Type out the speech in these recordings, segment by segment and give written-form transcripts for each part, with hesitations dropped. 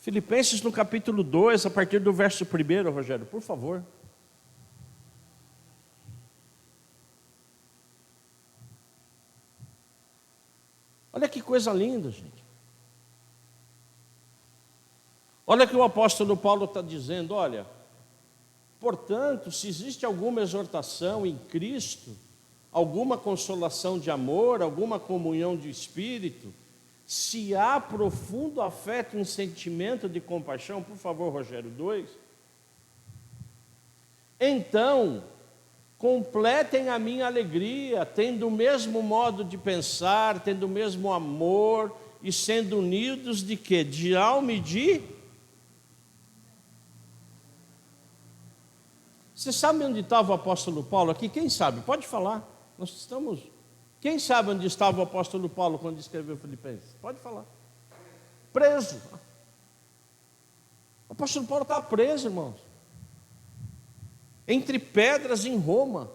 Filipenses no capítulo 2, a partir do verso 1, Rogério, por favor. Olha que coisa linda, gente. Olha que o apóstolo Paulo está dizendo, olha, portanto, se existe alguma exortação em Cristo, alguma consolação de amor, alguma comunhão de espírito, se há profundo afeto e um sentimento de compaixão, por favor, Rogério 2, então, completem a minha alegria, tendo o mesmo modo de pensar, tendo o mesmo amor, e sendo unidos de quê? De alma e de... Você sabe onde estava o apóstolo Paulo aqui? Quem sabe? Pode falar. Nós estamos... Quem sabe onde estava o apóstolo Paulo quando escreveu Filipenses? Pode falar. Preso. O apóstolo Paulo estava preso, irmãos. Entre pedras em Roma.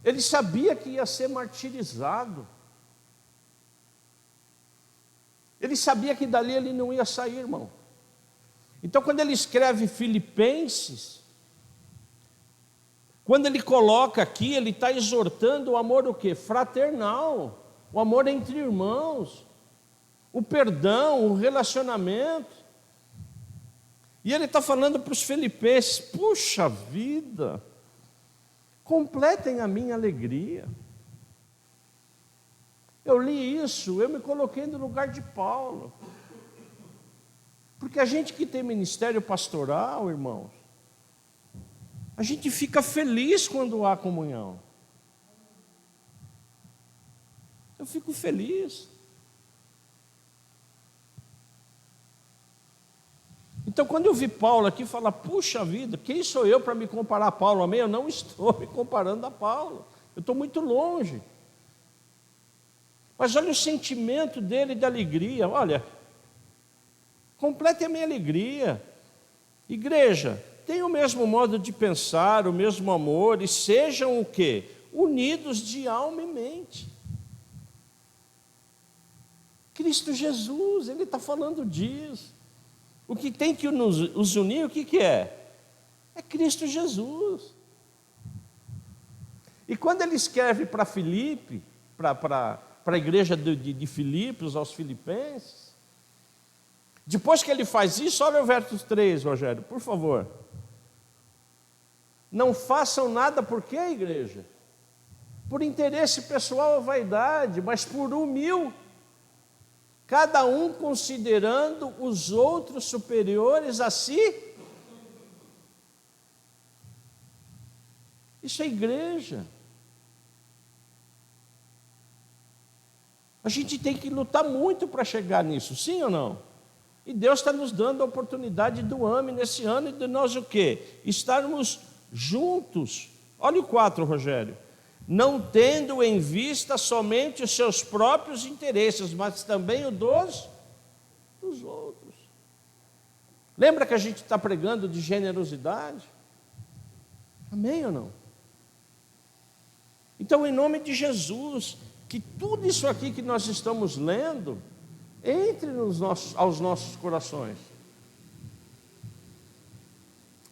Ele sabia que ia ser martirizado. Ele sabia que dali ele não ia sair, irmão. Então, quando ele escreve Filipenses, quando ele coloca aqui, ele está exortando o amor o quê? Fraternal, o amor entre irmãos, o perdão, o relacionamento. E ele está falando para os filipenses, puxa vida, completem a minha alegria. Eu li isso, eu me coloquei no lugar de Paulo. Porque a gente que tem ministério pastoral, irmãos, a gente fica feliz quando há comunhão. Eu fico feliz. Então, quando eu vi Paulo aqui falar, puxa vida, quem sou eu para me comparar a Paulo? Amém? Eu não estou me comparando a Paulo. Eu estou muito longe. Mas olha o sentimento dele de alegria. Olha, complete a minha alegria. Igreja, tenham o mesmo modo de pensar, o mesmo amor, e sejam o quê? Unidos de alma e mente. Cristo Jesus, ele está falando disso. O que tem que nos unir, o que é? É Cristo Jesus. E quando ele escreve para Filipe, para a igreja de Filipos, aos filipenses, depois que ele faz isso, olha o verso 3, Rogério, por favor. Não façam nada por quê, igreja? Por interesse pessoal ou vaidade, mas por humildade. Cada um considerando os outros superiores a si. Isso é igreja. A gente tem que lutar muito para chegar nisso, sim ou não? E Deus está nos dando a oportunidade do AME nesse ano e de nós o quê? Estarmos juntos. Olha o 4, Rogério. Não tendo em vista somente os seus próprios interesses, mas também o dos outros. Lembra que a gente está pregando de generosidade? Amém ou não? Então, em nome de Jesus, que tudo isso aqui que nós estamos lendo, entre aos nossos corações.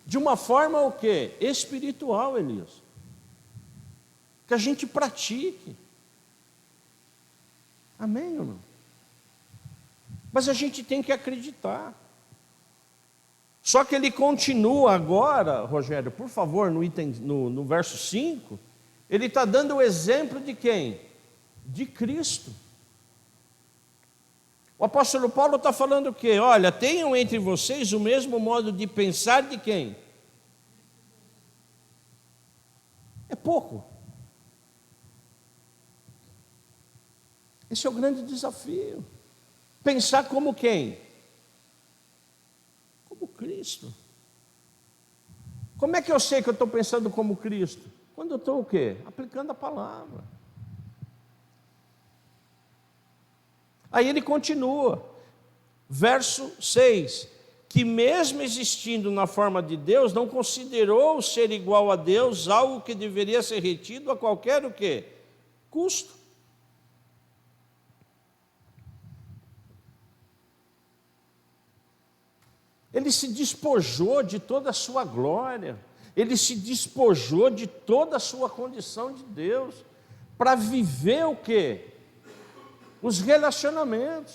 De uma forma o quê? Espiritual, Elias. Que a gente pratique. Amém ou não? Mas a gente tem que acreditar. Só que ele continua agora, Rogério, por favor, no verso 5, ele está dando o exemplo de quem? De Cristo. O apóstolo Paulo está falando o quê? Olha, tenham entre vocês o mesmo modo de pensar de quem? É pouco. Esse é o grande desafio. Pensar como quem? Como Cristo. Como é que eu sei que eu estou pensando como Cristo? Quando eu estou o quê? Aplicando a palavra. Aí ele continua. Verso 6. Que mesmo existindo na forma de Deus, não considerou ser igual a Deus algo que deveria ser retido a qualquer o quê? Custo. Ele se despojou de toda a sua glória, ele se despojou de toda a sua condição de Deus, para viver o quê? Os relacionamentos.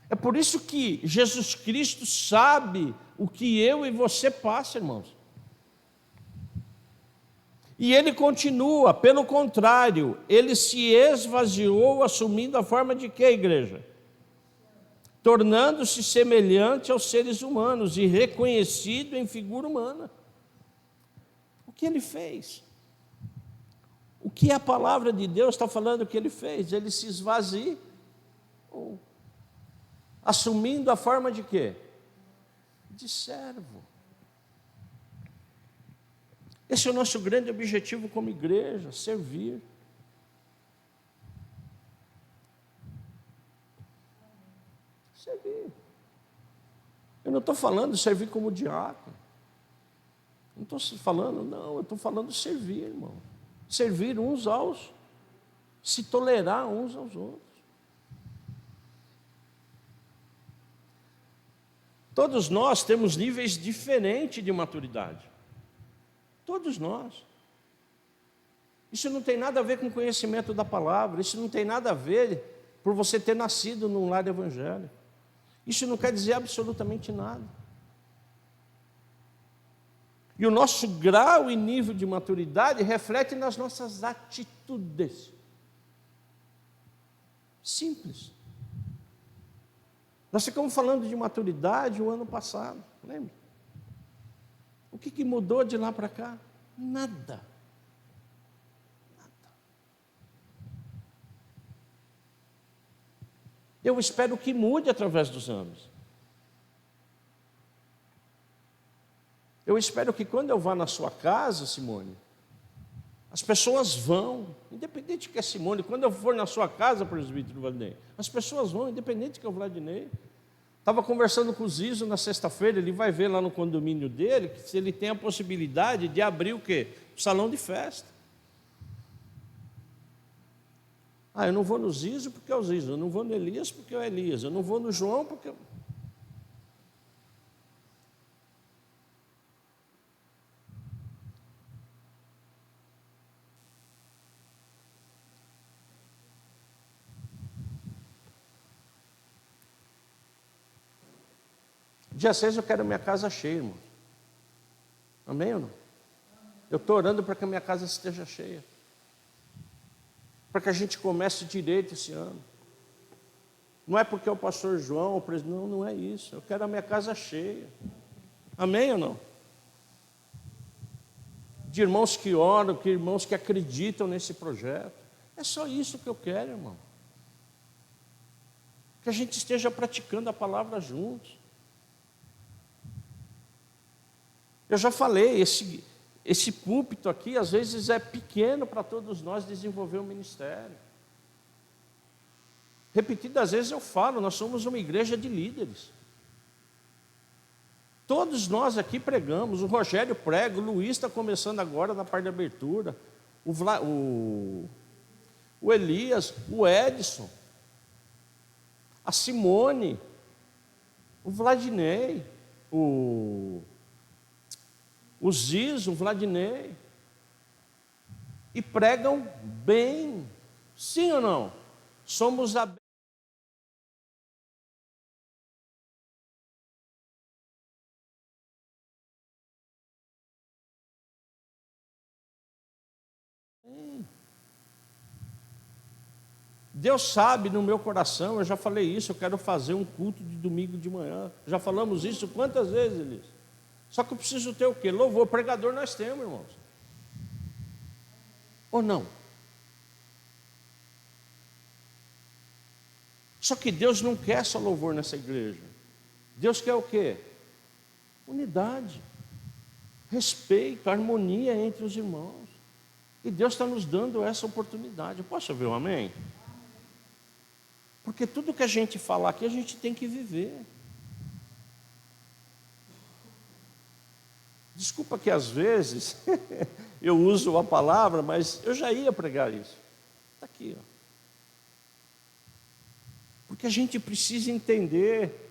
É por isso que Jesus Cristo sabe o que eu e você passa, irmãos. E ele continua, pelo contrário, ele se esvaziou, assumindo a forma de quê, igreja? Tornando-se semelhante aos seres humanos e reconhecido em figura humana. O que ele fez? O que a palavra de Deus está falando que ele fez? Ele se esvaziou, assumindo a forma de quê? De servo. Esse é o nosso grande objetivo como igreja, servir. Servir. Eu não estou falando servir como diácono. Não estou falando, não, eu estou falando servir, irmão. Servir uns aos, se tolerar uns aos outros. Todos nós temos níveis diferentes de maturidade. Todos nós. Isso não tem nada a ver com conhecimento da palavra, isso não tem nada a ver por você ter nascido num lar evangélico. Isso não quer dizer absolutamente nada. E o nosso grau e nível de maturidade reflete nas nossas atitudes. Simples. Nós ficamos falando de maturidade o ano passado, lembra? O que mudou de lá para cá? Nada. Nada. Eu espero que mude através dos anos. Eu espero que quando eu vá na sua casa, Simone, as pessoas vão, independente que é Simone, quando eu for na sua casa, presbítero Valdinei, as pessoas vão, independente que é o Vladinei. Estava conversando com o Zizo na sexta-feira, ele vai ver lá no condomínio dele, que se ele tem a possibilidade de abrir o quê? O salão de festa. Ah, eu não vou no Zizo porque é o Zizo, eu não vou no Elias porque é o Elias, eu não vou no João porque... Dia 6 eu quero minha casa cheia, irmão. Amém ou não? Eu estou orando para que a minha casa esteja cheia. Para que a gente comece direito esse ano. Não é porque é o pastor João, não é isso. Eu quero a minha casa cheia. Amém ou não? De irmãos que oram, de irmãos que acreditam nesse projeto. É só isso que eu quero, irmão. Que a gente esteja praticando a palavra juntos. Eu já falei, esse púlpito aqui, às vezes é pequeno para todos nós desenvolver o ministério. Repetidas vezes eu falo, nós somos uma igreja de líderes. Todos nós aqui pregamos, o Rogério prega, o Luiz está começando agora na parte de abertura, o Elias, o Edson, a Simone, o Vladinei, o Zizo, o Vladinei, e pregam bem, sim ou não? Somos a Deus sabe no meu coração, eu já falei isso, eu quero fazer um culto de domingo de manhã. Já falamos isso quantas vezes, Elias? Só que eu preciso ter o quê? Louvor, pregador nós temos, irmãos. Ou não? Só que Deus não quer só louvor nessa igreja. Deus quer o quê? Unidade, respeito, harmonia entre os irmãos. E Deus está nos dando essa oportunidade. Posso ouvir um amém? Porque tudo que a gente falar aqui, a gente tem que viver. Desculpa que às vezes eu uso a palavra, mas eu já ia pregar isso. Está aqui, ó. Porque a gente precisa entender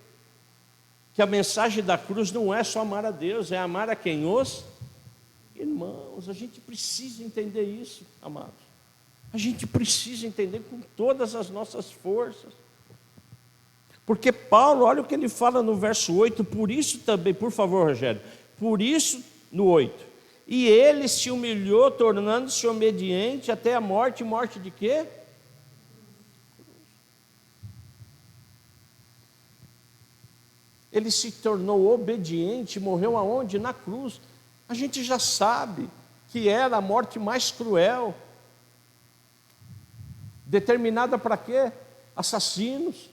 que a mensagem da cruz não é só amar a Deus, é amar a quem? Os irmãos. A gente precisa entender isso, amados. A gente precisa entender com todas as nossas forças. Porque Paulo, olha o que ele fala no verso 8, por isso também, por favor, Rogério, por isso, no 8, e ele se humilhou, tornando-se obediente até a morte. Morte de quê? Ele se tornou obediente, morreu aonde? Na cruz. A gente já sabe que era a morte mais cruel. Determinada para quê? Assassinos,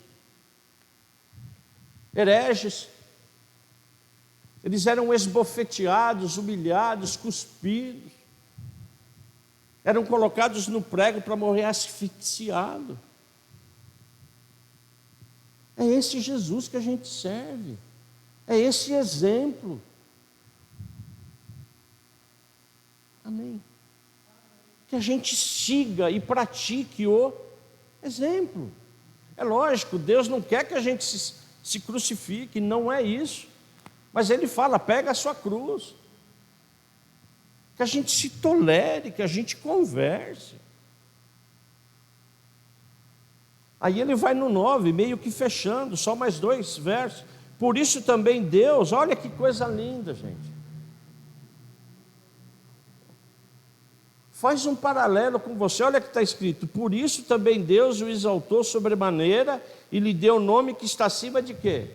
hereges. Eles eram esbofeteados, humilhados, cuspidos. Eram colocados no prego para morrer asfixiado. É esse Jesus que a gente serve. É esse exemplo. Amém. Que a gente siga e pratique o exemplo. É lógico, Deus não quer que a gente se crucifique, não é isso. Mas Ele fala, pega a sua cruz. Que a gente se tolere, que a gente converse. Aí ele vai no 9, meio que fechando, só mais 2 versos. Por isso também Deus, olha que coisa linda, gente. Faz um paralelo com você, olha que está escrito. Por isso também Deus o exaltou sobremaneira e lhe deu o nome que está acima de quê?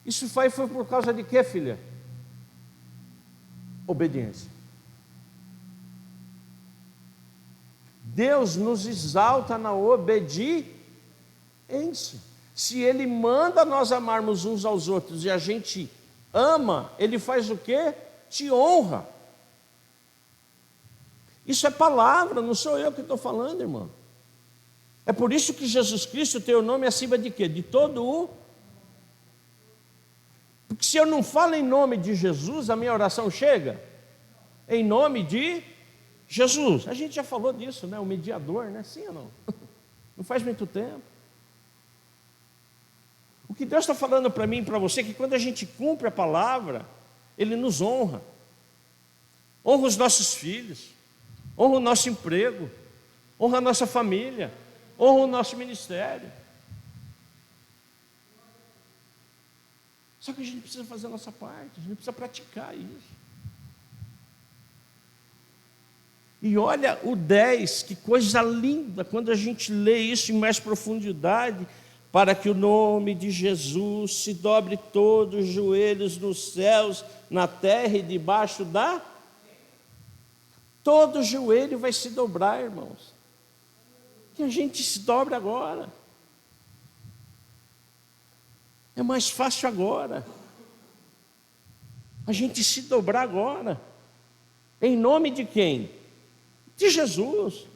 Isso foi por causa de quê, filha? Obediência. Deus nos exalta na obediência. Se Ele manda nós amarmos uns aos outros e a gente ama, Ele faz o quê? Te honra. Isso é palavra, não sou eu que estou falando, irmão. É por isso que Jesus Cristo tem o nome acima de quê? De todo o... Porque se eu não falo em nome de Jesus, a minha oração chega em nome de Jesus. A gente já falou disso, né? O mediador, né? Sim ou não? Não faz muito tempo. O que Deus está falando para mim e para você é que quando a gente cumpre a palavra, Ele nos honra. Honra os nossos filhos, honra o nosso emprego, honra a nossa família, honra o nosso ministério. Só que a gente precisa fazer a nossa parte, a gente precisa praticar isso. E olha o 10, que coisa linda, quando a gente lê isso em mais profundidade, para que o nome de Jesus se dobre todos os joelhos nos céus, na terra e debaixo da... Todo joelho vai se dobrar, irmãos. Que a gente se dobre agora. É mais fácil agora. A gente se dobrar agora. Em nome de quem? De Jesus.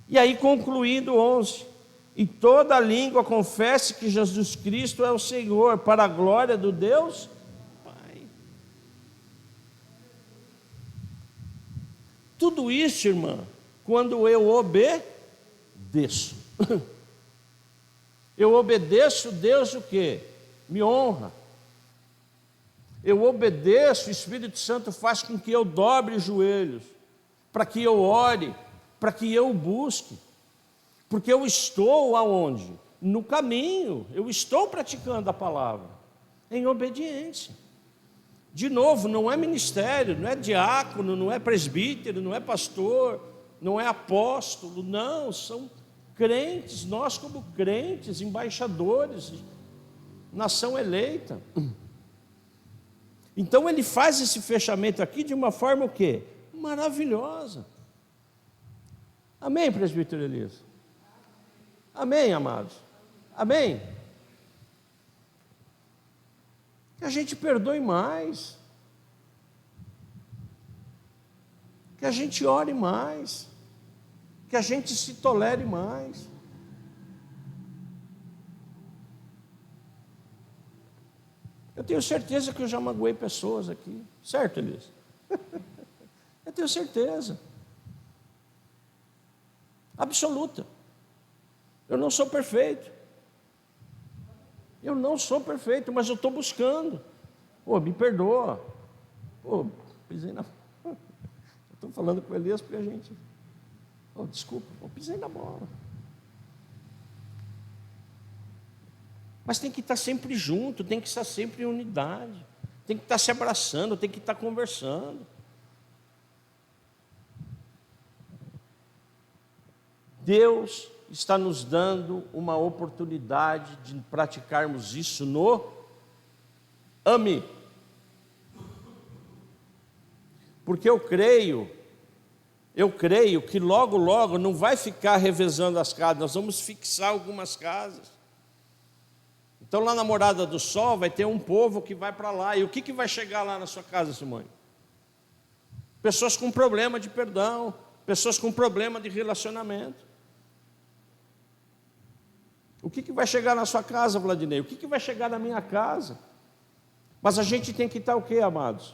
E aí concluindo 11, e toda língua confesse que Jesus Cristo é o Senhor, para a glória do Deus Pai. Tudo isso, irmã, quando eu obedeço. Eu obedeço, Deus o quê? Me honra. Eu obedeço, o Espírito Santo faz com que eu dobre os joelhos, para que eu ore, para que eu busque, porque eu estou aonde? No caminho, eu estou praticando a palavra, em obediência. De novo, não é ministério, não é diácono, não é presbítero, não é pastor, não é apóstolo, não, são crentes, nós como crentes, embaixadores, nação eleita. Então ele faz esse fechamento aqui de uma forma o quê? Maravilhosa. Amém, presbítero Elias? Amém, amados? Amém? Que a gente perdoe mais. Que a gente ore mais. Que a gente se tolere mais. Eu tenho certeza que eu já magoei pessoas aqui. Certo, Elias? Eu tenho certeza. Absoluta. Eu não sou perfeito. Eu não sou perfeito, mas eu estou buscando. Pô, me perdoa. Pô, pisei na... Eu estou falando com o Elias porque a gente... Oh, desculpa, eu pisei na bola. Mas tem que estar sempre junto, tem que estar sempre em unidade. Tem que estar se abraçando, tem que estar conversando. Deus está nos dando uma oportunidade de praticarmos isso no ame. Porque eu creio que logo, logo não vai ficar revezando as casas, nós vamos fixar algumas casas. Então lá na Morada do Sol vai ter um povo que vai para lá. E o que vai chegar lá na sua casa, Simone? Pessoas com problema de perdão, pessoas com problema de relacionamento. O que vai chegar na sua casa, Vladinei? O que vai chegar na minha casa? Mas a gente tem que estar o quê, amados?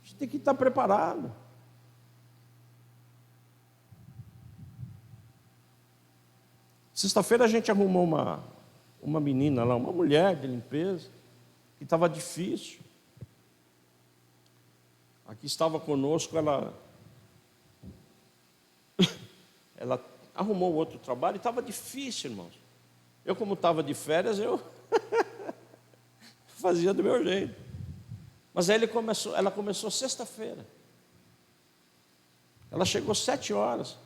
A gente tem que estar preparado. Sexta-feira a gente arrumou uma menina lá, uma mulher de limpeza, que estava difícil. Aqui estava conosco, ela arrumou outro trabalho e estava difícil, irmãos. Eu, como estava de férias, eu fazia do meu jeito. Mas aí ela começou sexta-feira. Ela chegou 7 horas.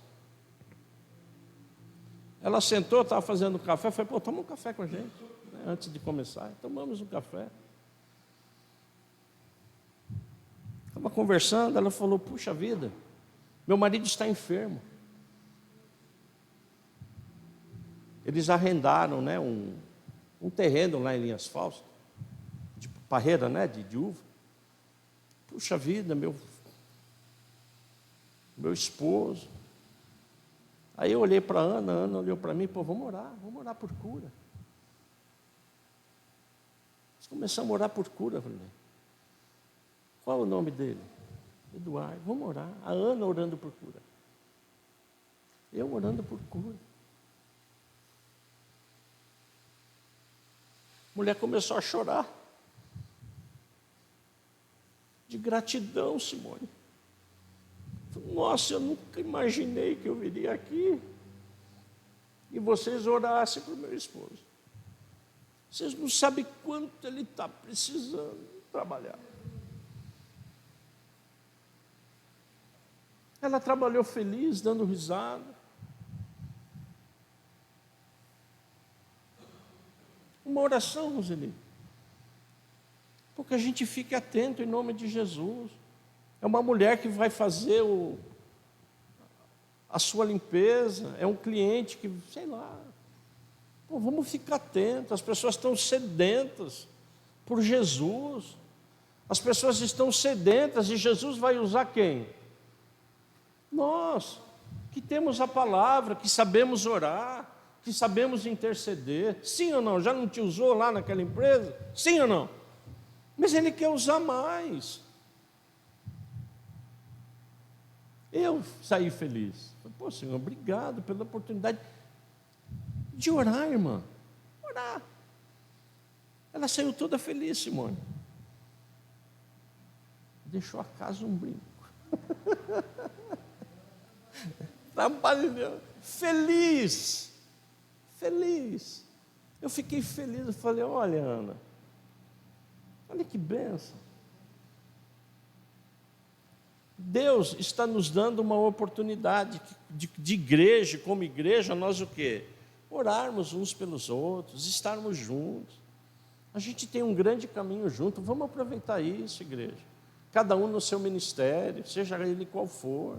Ela sentou, estava fazendo café. Eu falei, pô, toma um café com a gente, né, antes de começar. Tomamos um café. Estava conversando, ela falou, puxa vida, meu marido está enfermo. Eles arrendaram, né, um terreno lá em Linhas Falsas, de parreira, né, de uva. Puxa vida, meu esposo. Aí eu olhei para a Ana olhou para mim, pô, vamos orar por cura. Nós começamos a orar por cura, falei. Qual é o nome dele? Eduardo, vamos orar. A Ana orando por cura. Eu orando por cura. A mulher começou a chorar. De gratidão, Simone. Nossa, eu nunca imaginei que eu viria aqui e vocês orassem para o meu esposo. Vocês não sabem quanto ele está precisando trabalhar. Ela trabalhou feliz, dando risada. Uma oração, Roseli. Porque a gente fique atento em nome de Jesus. É uma mulher que vai fazer a sua limpeza, é um cliente que, sei lá. Pô, vamos ficar atentos, as pessoas estão sedentas por Jesus. As pessoas estão sedentas e Jesus vai usar quem? Nós, que temos a palavra, que sabemos orar, que sabemos interceder. Sim ou não? Já não te usou lá naquela empresa? Sim ou não? Mas Ele quer usar mais. Eu saí feliz. Pô, Senhor, obrigado pela oportunidade de orar, irmã. Orar. Ela saiu toda feliz, Simone. Deixou a casa um brinco. Trabalhando. Feliz. Feliz. Eu fiquei feliz. Eu falei, olha, Ana, olha que bênção. Deus está nos dando uma oportunidade de igreja, como igreja, nós o quê? Orarmos uns pelos outros, estarmos juntos. A gente tem um grande caminho junto, vamos aproveitar isso, igreja. Cada um no seu ministério, seja ele qual for.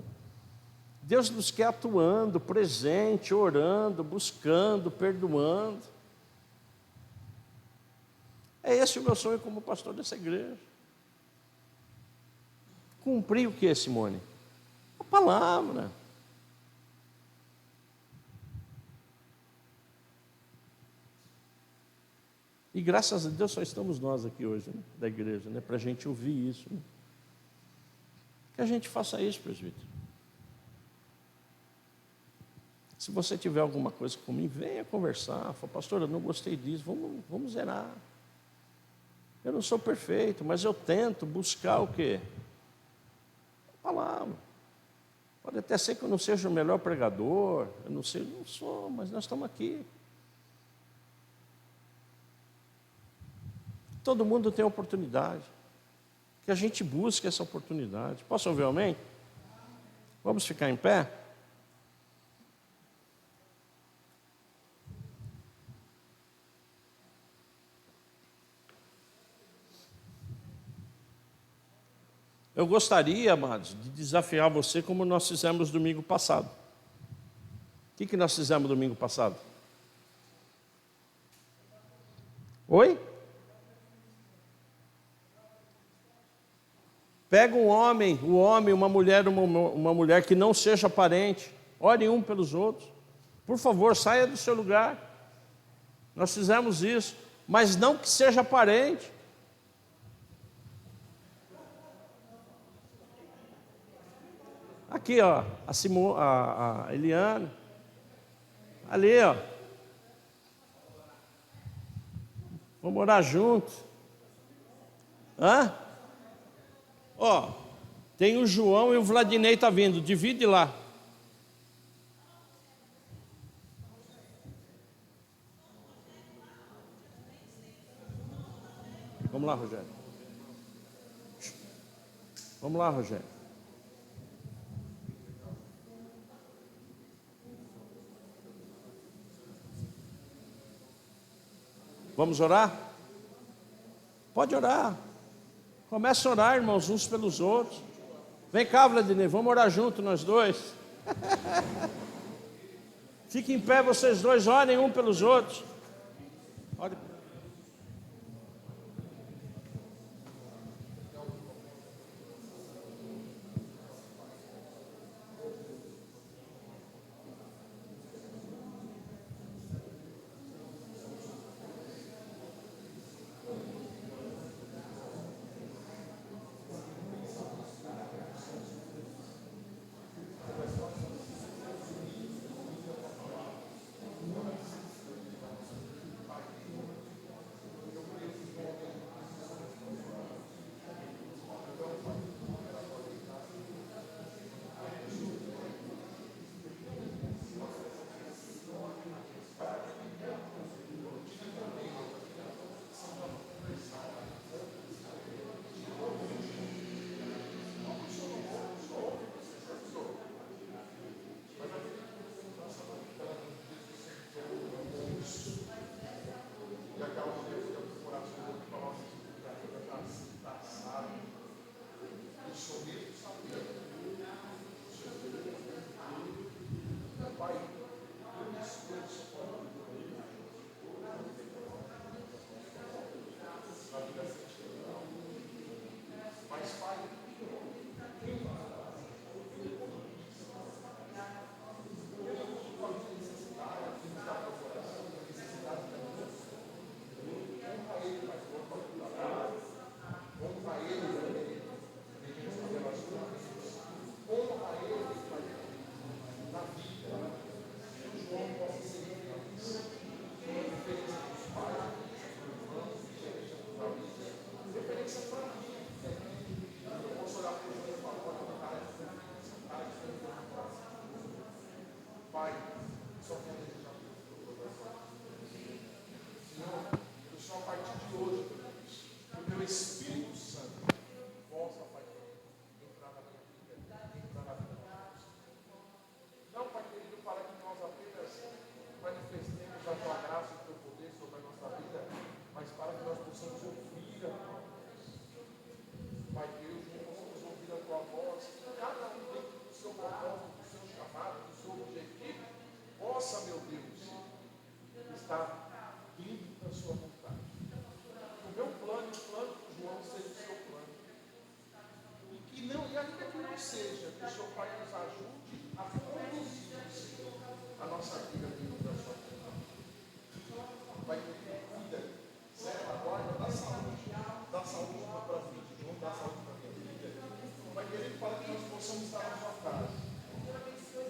Deus nos quer atuando, presente, orando, buscando, perdoando. É esse o meu sonho como pastor dessa igreja. Cumprir o que, Simone? A palavra. E graças a Deus só estamos nós aqui hoje, né, da igreja, né, para a gente ouvir isso. Né? Que a gente faça isso, presbítero. Se você tiver alguma coisa comigo, venha conversar. Fala, pastor, eu não gostei disso, vamos zerar. Eu não sou perfeito, mas eu tento buscar o quê? A palavra. Pode até ser que eu não seja o melhor pregador, eu não sou, mas nós estamos aqui. Todo mundo tem oportunidade. Que a gente busque essa oportunidade. Posso ouvir um amém? Vamos ficar em pé? Eu gostaria, amados, de desafiar você como nós fizemos domingo passado. O que nós fizemos domingo passado? Oi? Pega um homem, uma mulher que não seja parente. Orem um pelos outros. Por favor, saia do seu lugar. Nós fizemos isso, mas não que seja parente. Aqui, ó, a Eliana. Ali, ó. Vamos orar juntos. Hã? Ó, tem o João e o Vladinei tá vindo. Divide lá. Vamos lá, Rogério. Vamos lá, Rogério. Vamos orar? Pode orar. Começa a orar, irmãos, uns pelos outros. Vem cá, Vladimir, vamos orar junto, nós dois. Fiquem em pé, vocês dois, orem um pelos outros. Ore.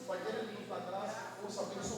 Pai querido, nos dá graça, força, abençoe